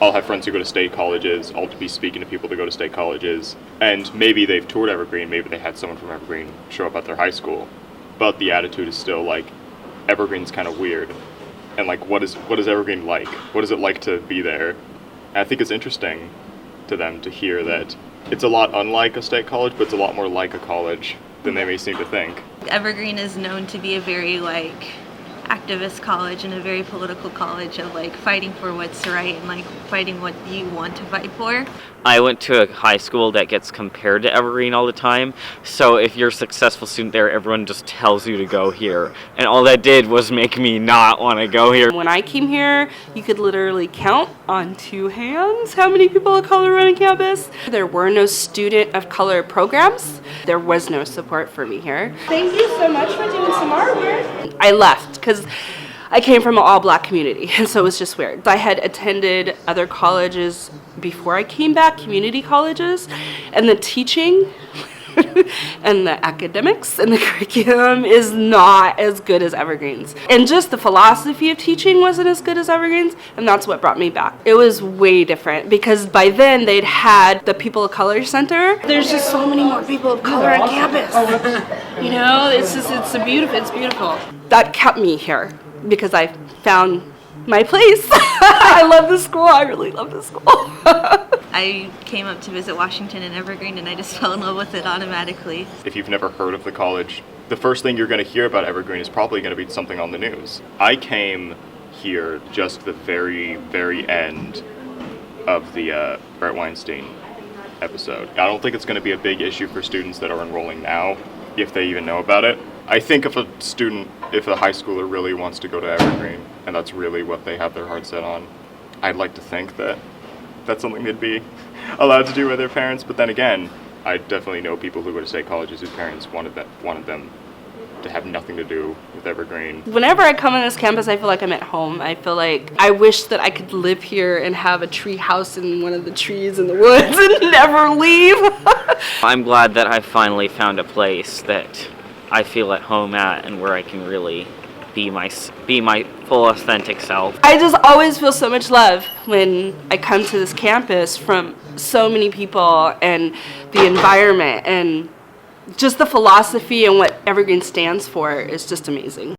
I'll have friends who go to state colleges, I'll be speaking to people to go to state colleges, and maybe they've toured Evergreen, maybe they had someone from Evergreen show up at their high school, but the attitude is still like, Evergreen's kind of weird. And like, what is Evergreen like? What is it like to be there? And I think it's interesting to them to hear that it's a lot unlike a state college, but it's a lot more like a college than they may seem to think. Evergreen is known to be a very activist college and a very political college of fighting for what's right and fighting what you want to fight for. I went to a high school that gets compared to Evergreen all the time, so if you're a successful student there, everyone just tells you to go here, and all that did was make me not want to go here. When I came here, you could literally count on 2 hands how many people of color were on campus. There were no student of color programs. There was no support for me here. Thank you so much for doing some artwork. I left because I came from an all-black community, and so it was just weird. I had attended other colleges before I came back, community colleges, and the teaching and the academics and the curriculum is not as good as Evergreen's. And just the philosophy of teaching wasn't as good as Evergreen's, and that's what brought me back. It was way different because by then they'd had the People of Color Center. There's just so many more people of color on campus. You know, it's beautiful. That kept me here because I found my place. I love the school. I really love the school. I came up to visit Washington and Evergreen, and I just fell in love with it automatically. If you've never heard of the college, the first thing you're going to hear about Evergreen is probably going to be something on the news. I came here just the very, very end of the Brett Weinstein episode. I don't think it's going to be a big issue for students that are enrolling now, if they even know about it. I think if a high schooler really wants to go to Evergreen, and that's really what they have their heart set on, I'd like to think that that's something they'd be allowed to do with their parents. But then again, I definitely know people who go to state colleges whose parents wanted them to have nothing to do with Evergreen. Whenever I come on this campus, I feel like I'm at home. I feel like I wish that I could live here and have a tree house in one of the trees in the woods and never leave. I'm glad that I finally found a place that I feel at home at and where I can really be my full authentic self. I just always feel so much love when I come to this campus from so many people, and the environment and just the philosophy and what Evergreen stands for is just amazing.